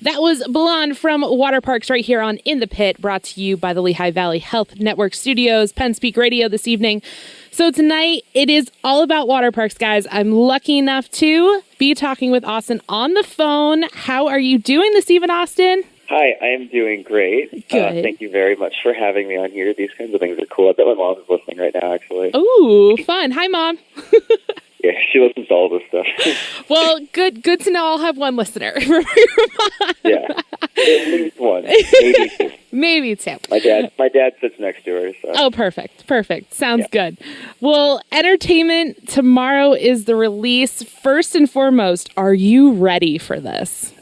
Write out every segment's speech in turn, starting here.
That was Blonde from Waterparks right here on In the Pit, brought to you by the Lehigh Valley Health Network Studios, Penn Speak Radio this evening. So tonight, it is all about water parks, guys. I'm lucky enough to be talking with Awsten on the phone. How are you doing this evening, Awsten? Hi, I am doing great. Good. Thank you very much for having me on here. These kinds of things are cool. I bet my mom is listening right now, actually. Ooh, fun. Hi, Mom. Yeah, she listens to all this stuff. Well, good to know I'll have one listener. Yeah, at least one, maybe two. Maybe two. My dad sits next to her. So. Oh, perfect. Sounds good. Well, entertainment, tomorrow is the release. First and foremost, are you ready for this?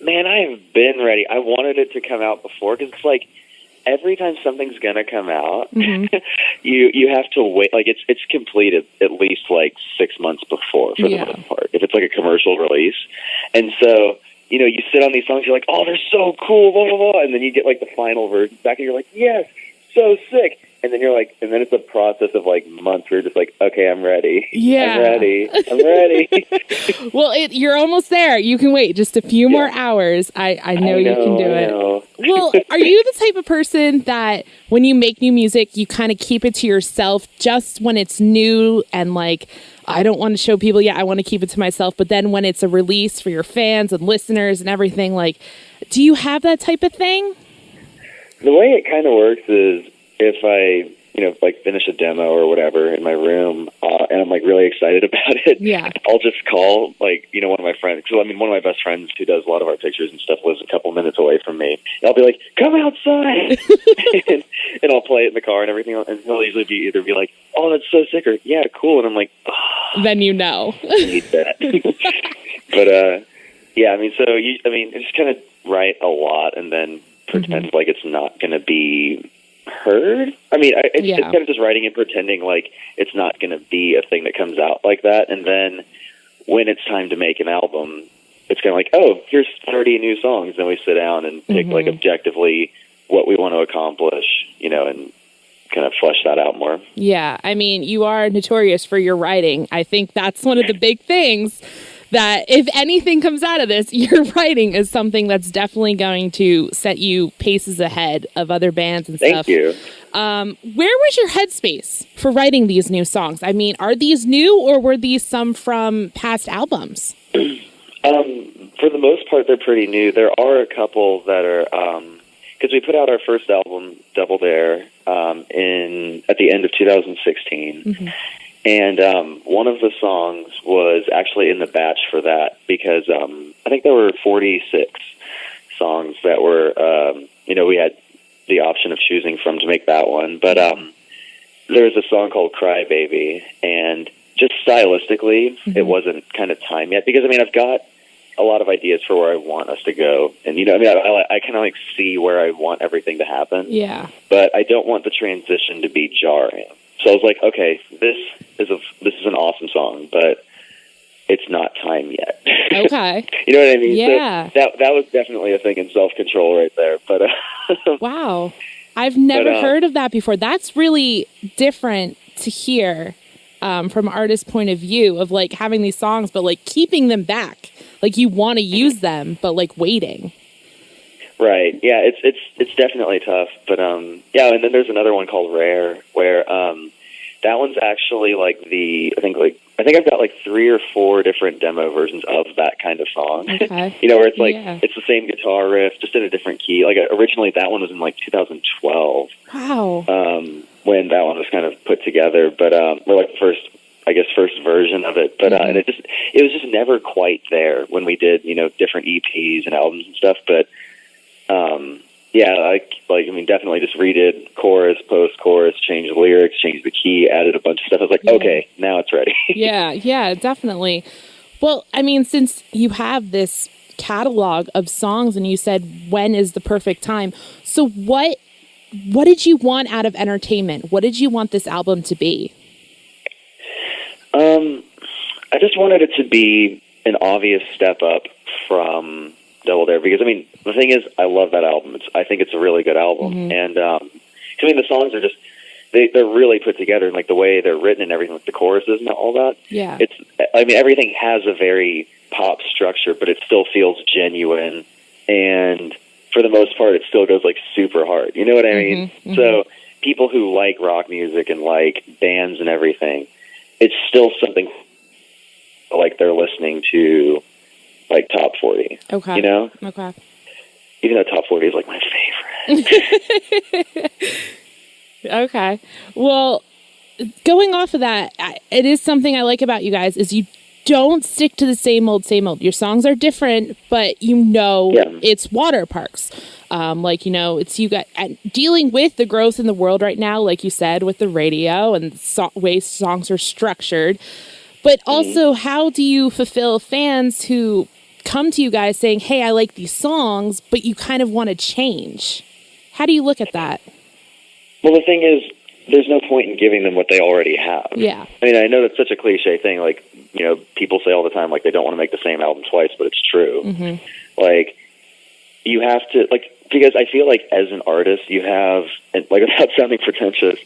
Man, I have been ready. I wanted it to come out before because it's like every time something's gonna come out, you have to wait. Like it's completed at least like 6 months before for the most part. If it's like a commercial release, and so you sit on these songs, you're like, oh, they're so cool, blah blah blah, and then you get like the final version back, and you're like, yes, so sick. And then you're like, and then it's a process of like months where you're just like, okay, I'm ready. Yeah. I'm ready. Well, you're almost there. You can wait just a few more hours. I know you can do it. Well, are you the type of person that when you make new music, you kind of keep it to yourself just when it's new and like, I don't want to show people yet, I want to keep it to myself. But then when it's a release for your fans and listeners and everything, like, do you have that type of thing? The way it kind of works is, if I, like finish a demo or whatever in my room, and I'm like really excited about it, I'll just call like, one of my friends, because one of my best friends who does a lot of our pictures and stuff lives a couple minutes away from me. And I'll be like, come outside, and I'll play it in the car and everything. And he'll usually either be like, oh, that's so sick, or yeah, cool. And I'm like, oh, then you know. I need that. But yeah, I just kind of write a lot and then pretend like it's not going to be heard. It's kind of just writing and pretending like it's not going to be a thing that comes out like that. And then when it's time to make an album, it's kind of like, oh, here's 30 new songs. Then we sit down and pick like objectively what we want to accomplish, and kind of flesh that out more. Yeah. You are notorious for your writing. I think that's one of the big things that if anything comes out of this, your writing is something that's definitely going to set you paces ahead of other bands and stuff. Thank you. Where was your headspace for writing these new songs? Are these new or were these some from past albums? For the most part, they're pretty new. There are a couple that are, because we put out our first album, Double Dare, at the end of 2016. And one of the songs was actually in the batch for that because I think there were 46 songs that were, we had the option of choosing from to make that one. But there was a song called Cry Baby, and just stylistically, it wasn't kind of time yet because, I've got a lot of ideas for where I want us to go. And, I kind of like see where I want everything to happen. Yeah. But I don't want the transition to be jarring. So I was like, okay, this is an awesome song, but it's not time yet. Okay. You know what I mean? Yeah. So that was definitely a thing in self-control right there. But wow. I've never heard of that before. That's really different to hear from an artist's point of view of like having these songs, but like keeping them back. Like you want to use them, but like waiting. Right. Yeah, it's definitely tough. But and then there's another one called Rare where that one's actually like I think I've got like 3 or 4 different demo versions of that kind of song. Okay. Where it's like it's the same guitar riff just in a different key. Like originally that one was in like 2012. Wow. When that one was kind of put together, but we're like first version of it. But and it was just never quite there when we did, different EPs and albums and stuff, but definitely just redid chorus, post-chorus, changed the lyrics, changed the key, added a bunch of stuff. I was like, okay, now it's ready. Yeah, definitely. Well, since you have this catalog of songs and you said, when is the perfect time? So what did you want out of entertainment? What did you want this album to be? I just wanted it to be an obvious step up from Double Dare because the thing is I love that album. I think it's a really good album, and the songs are just they're really put together, and like the way they're written and everything, like the choruses and all that. Yeah, everything has a very pop structure, but it still feels genuine and for the most part, it still goes like super hard. You know what I mean? Mm-hmm. So people who like rock music and like bands and everything, it's still something like they're listening to like top 40. Okay. You know? Okay. Even though top 40 is like my favorite. Okay. Well, going off of that, it is something I like about you guys is you don't stick to the same old, same old. Your songs are different, but it's Waterparks. It's you guys dealing with the growth in the world right now, like you said, with the radio and way songs are structured. But also, how do you fulfill fans who come to you guys saying, hey, I like these songs, but you kind of want to change? How do you look at that? Well, the thing is, there's no point in giving them what they already have. Yeah. I mean, I know that's such a cliche thing. Like, people say all the time, like, they don't want to make the same album twice, but it's true. Mm-hmm. Like, you have to, like, because I feel like as an artist, you have, and like, without sounding pretentious,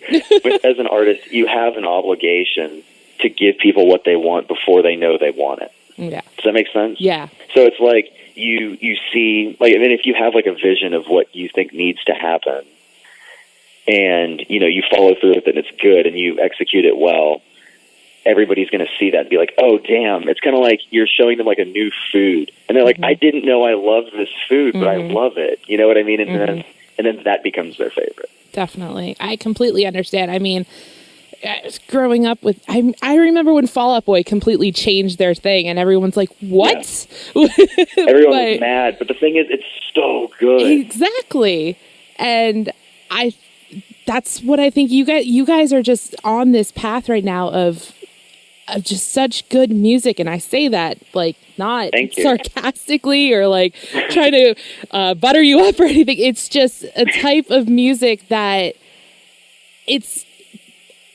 but as an artist, you have an obligation to give people what they want before they know they want it. Yeah. Does that make sense? Yeah. So it's like you see, like, I mean, if you have like a vision of what you think needs to happen, and you follow through with it, and it's good, and you execute it well, everybody's going to see that and be like, "Oh, damn!" It's kind of like you're showing them like a new food, and they're like, "I didn't know I love this food, but I love it." You know what I mean? And then that becomes their favorite. Definitely, I completely understand. I mean, growing up with, I remember when Fall Out Boy completely changed their thing, and everyone's like, "What?" Yeah. Everyone was mad, but the thing is, it's so good. Exactly, and that's what I think. You guys are just on this path right now of just such good music, and I say that like not sarcastically or like trying to butter you up or anything. It's just a type of music that it's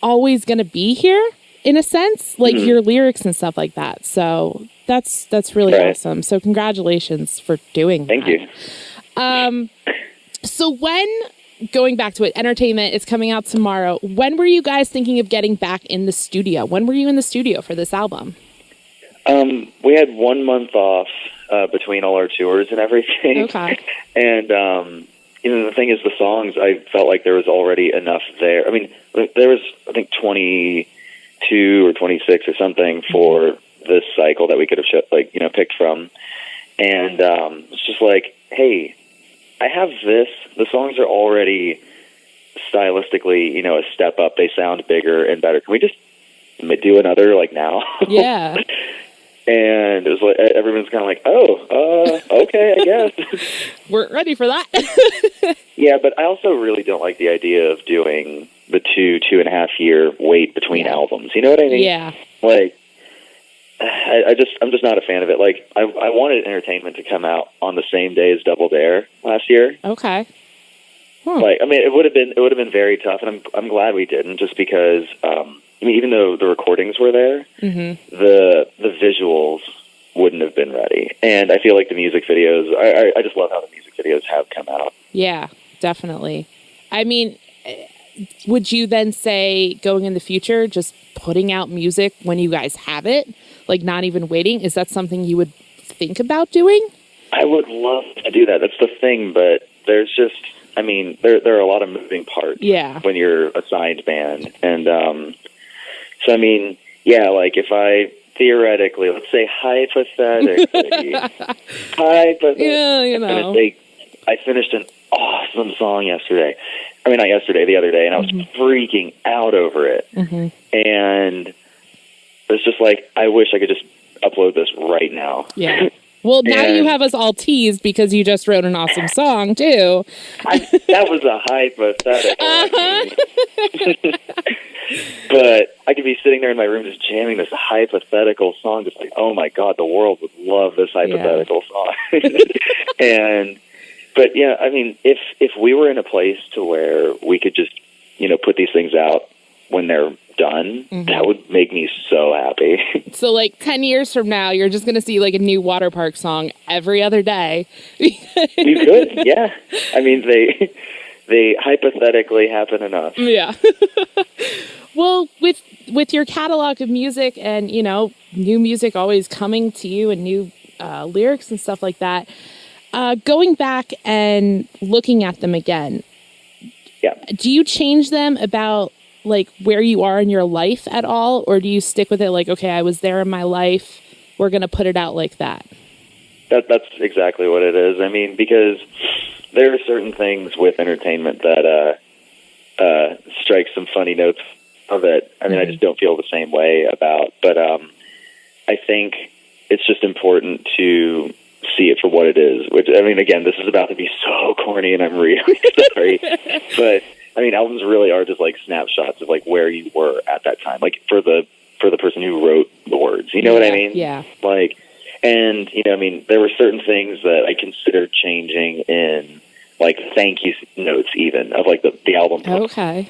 always going to be here in a sense, like your lyrics and stuff like that. So that's really awesome. So congratulations for doing that. Thank you. So when, going back to it, Entertainment is coming out tomorrow. When were you guys thinking of getting back in the studio? When were you in the studio for this album? We had 1 month off between all our tours and everything. Okay. And, the thing is, the songs, I felt like there was already enough there. I mean, there was, I think, 22 or 26 or something for this cycle that we could have, picked from. And it's just like, hey, I have this. The songs are already stylistically, a step up. They sound bigger and better. Can we just do another now? Yeah. And it was like everyone's kind of like, okay, I guess we're ready for that. Yeah, but I also really don't like the idea of doing the 2.5 year wait between albums. You know what I mean? Yeah. Like, I'm just not a fan of it. Like, I wanted Entertainment to come out on the same day as Double Dare last year. Okay. Like, I mean, it would have been very tough, and I'm glad we didn't, just because, even though the recordings were there, the visuals wouldn't have been ready. And I feel like the music videos, I just love how the music videos have come out. Yeah, definitely. I mean, would you then say, going in the future, just putting out music when you guys have it, like not even waiting, is that something you would think about doing? I would love to do that. That's the thing, but there's just, I mean, there are a lot of moving parts when you're a signed band. And so, I mean, yeah, like if I theoretically, let's say hypothetically, I finished an awesome song yesterday. I mean, not yesterday, the other day, and I was freaking out over it. And it's just like, I wish I could just upload this right now. Yeah. Well, now you have us all teased because you just wrote an awesome song, too. That was a hypothetical. But I could be sitting there in my room just jamming this hypothetical song, just like, oh my God, the world would love this hypothetical song. But yeah, I mean, if we were in a place to where we could just, put these things out when they're done, that would make me so happy. So like 10 years from now, you're just going to see like a new Waterpark song every other day. You could, yeah. I mean, they hypothetically happen enough. Yeah. Well, with your catalog of music and, new music always coming to you and new lyrics and stuff like that, going back and looking at them again, do you change them about like where you are in your life at all? Or do you stick with it like, okay, I was there in my life, we're going to put it out like that? That's exactly what it is. I mean, because there are certain things with entertainment that strike some funny notes of it. I mean, I just don't feel the same way about. But I think it's just important to see it for what it is. Which, I mean, again, this is about to be so corny, and I'm really sorry. But I mean, albums really are just like snapshots of like where you were at that time, like for the person who wrote the words. You know what I mean? Yeah. Like, and you know, I mean, there were certain things that I considered changing in like thank you notes, even of like the album. Okay.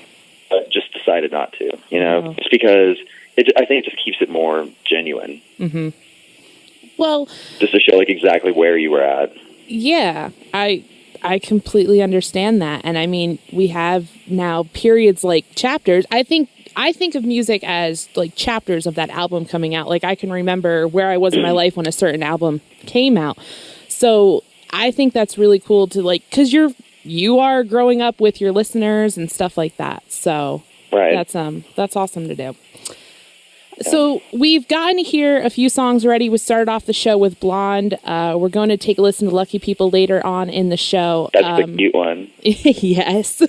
Just decided not to. You know, just because I think it just keeps it more genuine. Mm-hmm. Well, just to show like exactly where you were at. Yeah, I completely understand that. And I mean, we have now periods like chapters. I think of music as like chapters of that album coming out. Like I can remember where I was in my life when a certain album came out. So I think that's really cool to like, cause you are growing up with your listeners and stuff like that. So that's awesome to do. Yeah. So we've gotten to hear a few songs already. We started off the show with Blonde. We're going to take a listen to Lucky People later on in the show. That's the cute one. Yes.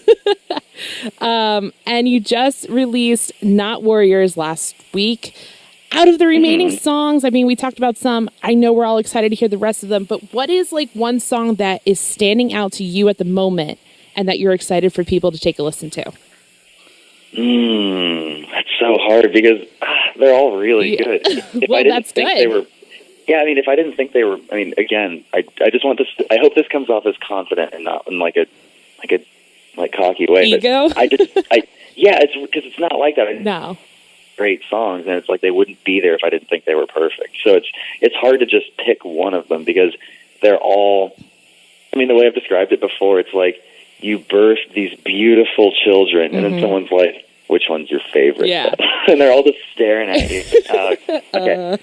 And you just released Not Warriors last week. Out of the remaining songs, I mean, we talked about some. I know we're all excited to hear the rest of them, but what is like one song that is standing out to you at the moment and that you're excited for people to take a listen to? That's so hard because they're all really good. Well, that's good. I mean, if I didn't think they were, I mean, again, I just want this. I hope this comes off as confident and not in like a cocky way. Ego. But it's because it's not like that. No. Great songs, and it's like they wouldn't be there if I didn't think they were perfect. So it's hard to just pick one of them because they're all. I mean, the way I've described it before, it's like you birth these beautiful children, and then someone's like, which one's your favorite? Yeah. And they're all just staring at you. Okay.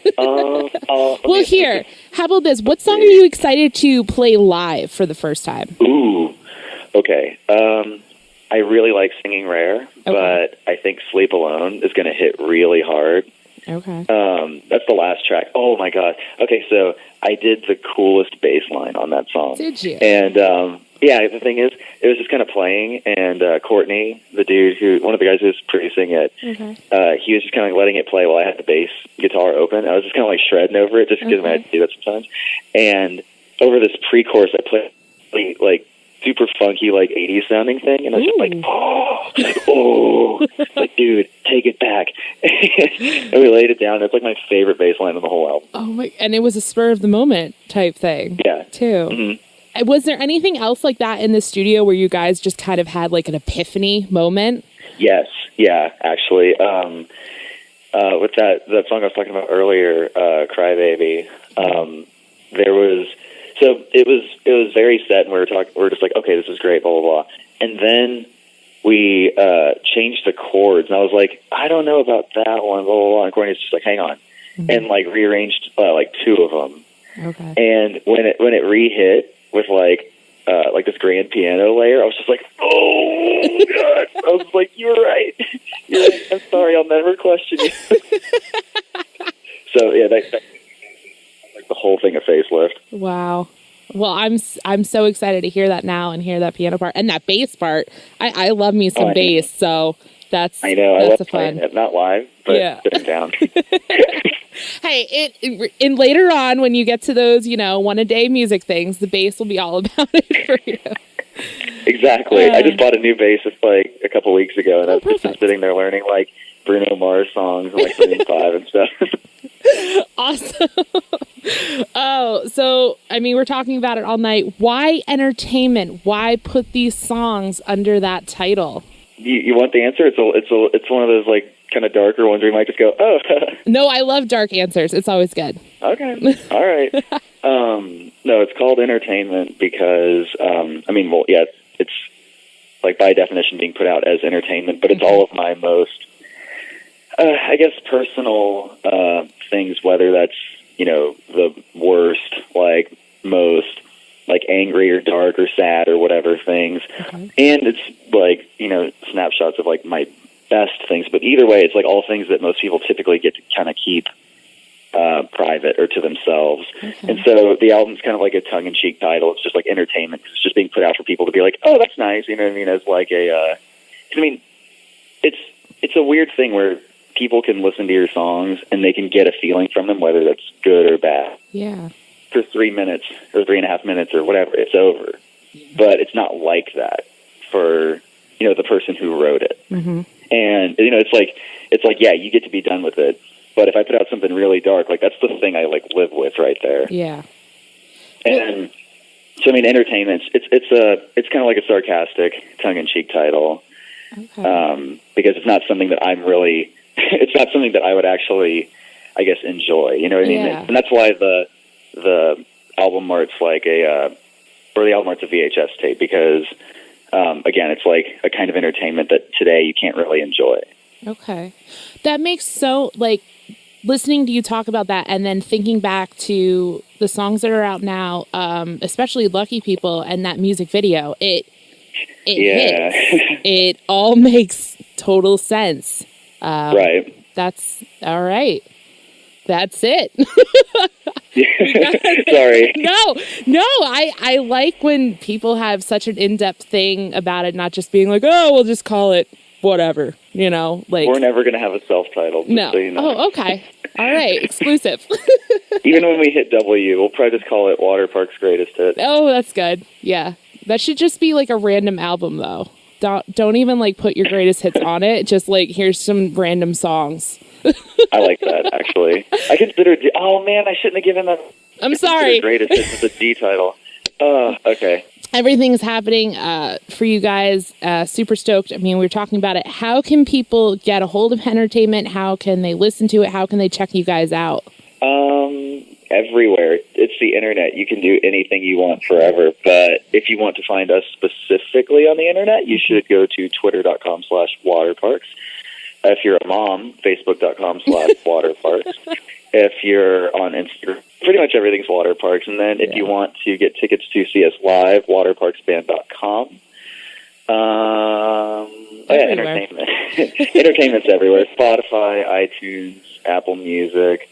Well, here, how about this? What song are you excited to play live for the first time? Ooh. Okay. I really like Singing Rare, but I think Sleep Alone is going to hit really hard. Okay. That's the last track. Oh, my God. Okay, so I did the coolest bass line on that song. Did you? And, the thing is, it was just kind of playing, and Courtney, the dude one of the guys who was producing it, he was just kind of letting it play while I had the bass guitar open. I was just kind of like shredding over it, just because I had to do that sometimes. And over this pre-chorus, I played like super funky, like 80s sounding thing, and I was just like, like, dude, take it back. And we laid it down. It's like my favorite bass line on the whole album. Oh my! And it was a spur of the moment type thing. Yeah. Too. Mm-hmm. Was there anything else like that in the studio where you guys just kind of had like an epiphany moment? Yes. Yeah, actually. With that song I was talking about earlier, Cry Baby, there was, so it was very set, and we were just like, okay, this is great, blah, blah, blah. And then we changed the chords, and I was like, I don't know about that one, blah, blah, blah. And Courtney's just like, hang on. And like rearranged like two of them. Okay. And when it re-hit with like this grand piano layer, I was just like, oh God. I was like, you're right. You're right. I'm sorry, I'll never question you. So yeah, that like the whole thing a facelift. Wow. Well, I'm so excited to hear that now and hear that piano part and that bass part. I love me some bass, so that's I know. That's I love playing it, not live, but sitting down. Hey, and later on when you get to those, one a day music things, the bass will be all about it for you. Exactly. I just bought a new bass like a couple weeks ago, and I've just been sitting there learning like Bruno Mars songs and like Maroon 5 and stuff. Awesome. Oh, so I mean, we're talking about it all night. Why entertainment? Why put these songs under that title? You want the answer? It's one of those like kind of darker ones where you might just go, oh. No, I love dark answers. It's always good. Okay. All right. No, it's called entertainment because, it's like by definition being put out as entertainment, but it's all of my most, I guess, personal things, whether that's, the worst, like most like angry or dark or sad or whatever things. And it's like, you know, snapshots of like my best things. But either way, it's like all things that most people typically get to kind of keep private or to themselves. And so the album's kind of like a tongue-in-cheek title. It's just like entertainment. It's just being put out for people to be like, oh, that's nice. You know what I mean? As like a, I mean, it's a weird thing where people can listen to your songs and they can get a feeling from them, whether that's good or bad. Yeah. For 3 minutes or 3.5 minutes or whatever, it's over. But it's not like that for, you know, the person who wrote it. And, you know, it's like, yeah, you get to be done with it. But if I put out something really dark, like that's the thing I like live with right there. Yeah. And so, I mean, entertainment, it's kind of like a sarcastic, tongue-in-cheek title. Because it's not something that I'm really, it's not something that I would actually, I guess, enjoy. You know what I mean? And that's why the album art's like the album art's a VHS tape, because again, it's like a kind of entertainment that today you can't really enjoy. Okay. That makes so, like, listening to you talk about that and then thinking back to the songs that are out now, especially Lucky People and that music video, it hits. It all makes total sense. Right. That's all right. That's it. Sorry. No, I like when people have such an in-depth thing about it, not just being like, oh, we'll just call it whatever, you know, like. We're never going to have a self-titled. No. So you know. Oh, okay. All right. Exclusive. Even when we hit W, we'll probably just call it Waterparks Greatest Hits. Oh, that's good. Yeah. That should just be like a random album, though. Don't even like put your greatest hits on it. Just like, here's some random songs. I like that, actually. I consider, oh man, I shouldn't have given that. I'm sorry. Greatest hits is a D title. Okay. Everything's happening for you guys. Super stoked. I mean, we were talking about it. How can people get a hold of Entertainment? How can they listen to it? How can they check you guys out? Everywhere. It's the internet. You can do anything you want forever. But if you want to find us specifically on the internet, you should go to twitter.com/waterparks. If you're a mom, facebook.com/waterparks. If you're on Instagram, pretty much everything's Waterparks. And then if you want to get tickets to see us live, waterparksband.com. Entertainment. Entertainment's everywhere. Spotify, iTunes, Apple Music.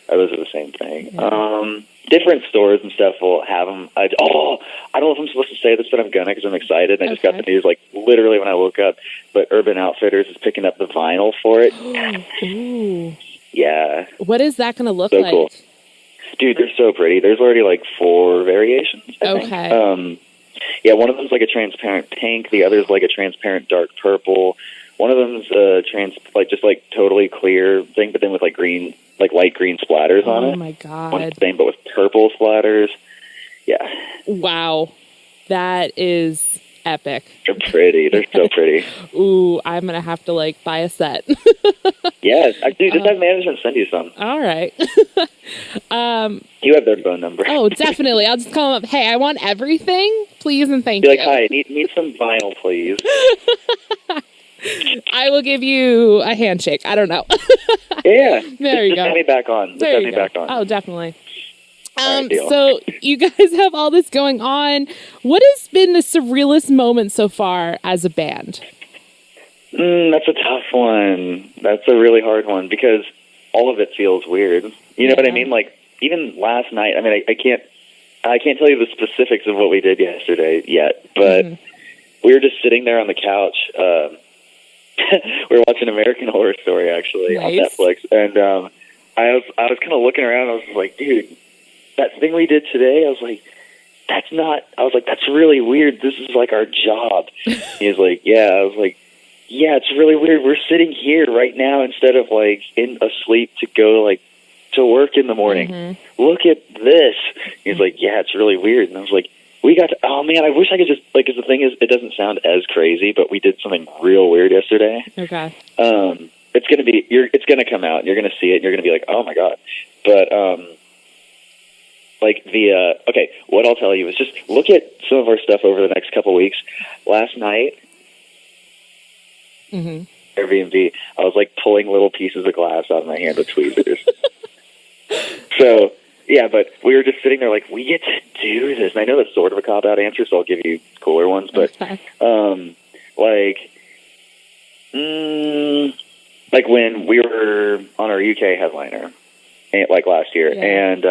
Those are the same thing. Different stores and stuff will have them. I don't know if I'm supposed to say this, but I'm gonna because I'm excited. I just got the news like literally when I woke up. But Urban Outfitters is picking up the vinyl for it. Ooh. Yeah. What is that gonna look so like? Cool. Dude, they're so pretty. There's already like 4 variations. I think. Yeah, one of them's like a transparent pink. The other's like a transparent dark purple. One of them's just totally clear thing, but then with like green, like light green splatters on it. Oh my god! One's the same, but with purple splatters. Yeah. Wow, that is epic. They're pretty. They're so pretty. Ooh, I'm gonna have to like buy a set. Yes, dude. Just have management send you some. All right. You have their phone number. Oh, definitely. I'll just call them up. Hey, I want everything, please and thank you. Be like, hi, need some vinyl, please. I will give you a handshake. I don't know. Yeah. There you go. Just have me back on. Just have me back on. Oh, definitely. Right, so you guys have all this going on. What has been the surrealest moment so far as a band? That's a tough one. That's a really hard one because all of it feels weird. You know what I mean? Like even last night. I mean, I can't tell you the specifics of what we did yesterday yet, but we were just sitting there on the couch. We were watching American Horror Story actually on Netflix, and I was kind of looking around. I was like, dude, that thing we did today. I was like, that's really weird. This is like our job. He was like, yeah. I was like, yeah, it's really weird. We're sitting here right now instead of like asleep to go like to work in the morning. Look at this. He's like, yeah, it's really weird. And I was like, oh man, I wish I could just, like, because the thing is, it doesn't sound as crazy, but we did something real weird yesterday. Okay. It's gonna come out, and you're gonna see it, and you're gonna be like, oh my god. But, what I'll tell you is just look at some of our stuff over the next couple weeks. Last night, Airbnb, I was, like, pulling little pieces of glass out of my hand with tweezers. So, Yeah, but we were just sitting there like, we get to do this. And I know that's sort of a cop-out answer, so I'll give you cooler ones. But, okay. Like when we were on our UK headliner, like last year, and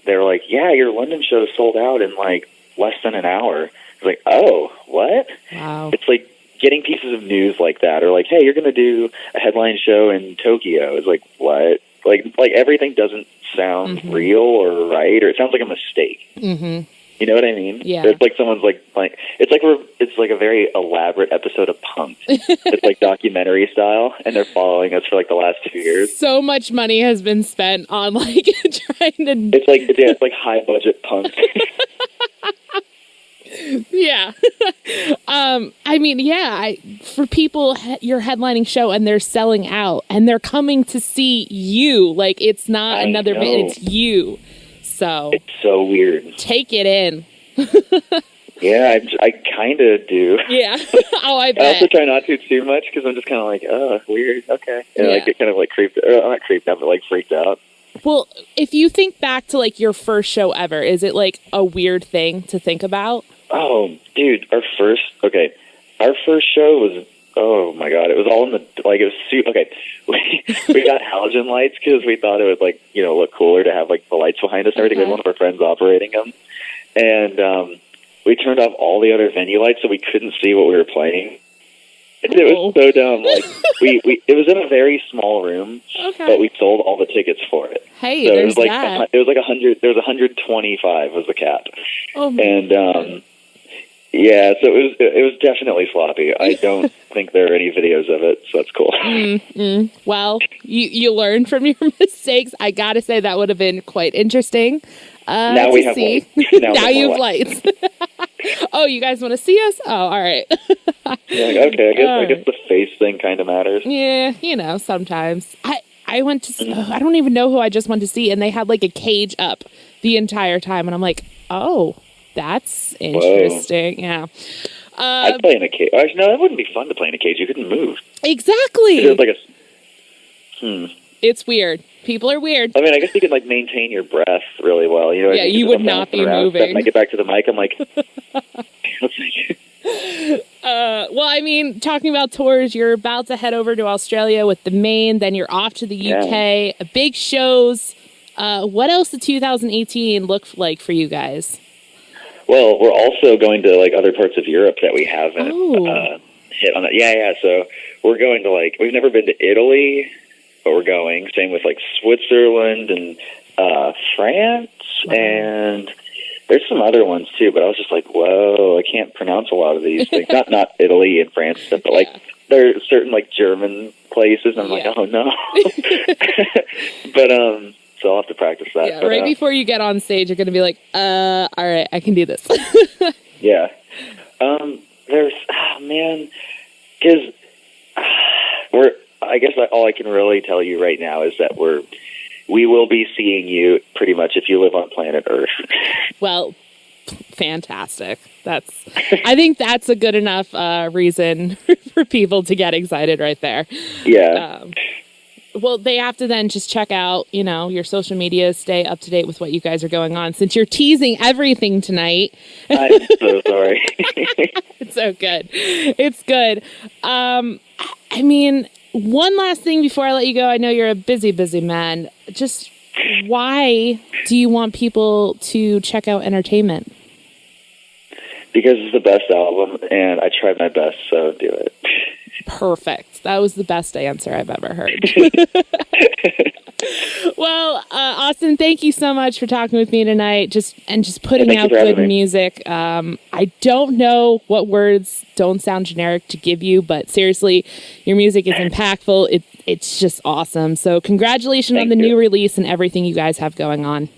they were like, yeah, your London show sold out in like less than an hour. I was like, oh, what? Wow. It's like getting pieces of news like that, or like, hey, you're going to do a headline show in Tokyo. It's like, what? Like everything doesn't sound real or right, or it sounds like a mistake. Mm-hmm. You know what I mean? Yeah. It's like someone's like it's like a very elaborate episode of Punk'd. It's like documentary style, and they're following us for like the last 2 years. So much money has been spent on like trying to. It's like high budget Punk'd. Yeah. I mean, yeah, for people, you're headlining show and they're selling out and they're coming to see you. Like, it's not another band, it's you. So it's so weird. Take it in. Yeah, I kind of do. Yeah. Oh, I bet. I also try not to too much because I'm just kind of like, oh, weird. Okay. And I get kind of like creeped, or not creeped out, but like freaked out. Well, if you think back to like your first show ever, is it like a weird thing to think about? Oh, dude, our first show was, oh my God, it was all in the, like, it was, okay, we got halogen lights because we thought it would, like, you know, look cooler to have, like, the lights behind us and everything. We had one of our friends operating them, and we turned off all the other venue lights so we couldn't see what we were playing. It was so dumb. Like, it was in a very small room, but we sold all the tickets for it. Hey, so there's it was like that. It was like 100. There was 125 was the cap, and yeah, so it was definitely sloppy. I don't think there are any videos of it, so that's cool. Well, you learn from your mistakes. I gotta say that would have been quite interesting. Now we have lights. Now you have lights. Oh, you guys want to see us? Oh, all right. Yeah, okay, I guess the face thing kind of matters. Yeah, you know, sometimes. I went to, I don't even know who I just went to see, and they had like a cage up the entire time, and I'm like, oh, that's interesting. Whoa. Yeah. I'd play in a cage. Actually, no, that wouldn't be fun to play in a cage. You couldn't move. Exactly. It was like It's weird. People are weird. I mean, I guess you could like maintain your breath really well. You know, yeah, you would not be moving. When I get back to the mic, I'm like, well, I mean, talking about tours, you're about to head over to Australia with the Maine, then you're off to the UK, big shows. What else did 2018 look like for you guys? Well, we're also going to like other parts of Europe that we haven't hit on. Yeah. So we're going to like, we've never been to Italy, but we're going. Same with like Switzerland and France, and there's some other ones too. But I was just like, whoa, I can't pronounce a lot of these things. not Italy and France stuff, but like there are certain like German places. And I'm like, oh no. But so I'll have to practice that. Yeah, right before you get on stage, you're going to be like, all right, I can do this. Yeah. There's, because I guess all I can really tell you right now is that we will be seeing you pretty much if you live on planet Earth. Well, fantastic. I think that's a good enough reason for people to get excited right there. Yeah. Well, they have to then just check out, you know, your social media, stay up to date with what you guys are going on. Since you're teasing everything tonight. I'm so sorry. It's so good. It's good. I mean, one last thing before I let you go. I know you're a busy, busy man. Just why do you want people to check out Entertainment? Because it's the best album, and I tried my best, so do it. Perfect. That was the best answer I've ever heard. Well, Awsten, thank you so much for talking with me tonight, just putting out good music. I don't know what words don't sound generic to give you, but seriously, your music is impactful. It's just awesome. So congratulations on the new release and everything you guys have going on.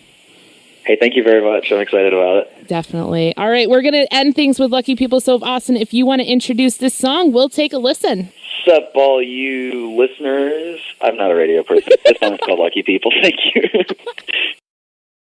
Hey, thank you very much. I'm excited about it. Definitely. All right, we're going to end things with Lucky People. So, Awsten, if you want to introduce this song, we'll take a listen. Sup, all you listeners. I'm not a radio person. This song's called Lucky People. Thank you.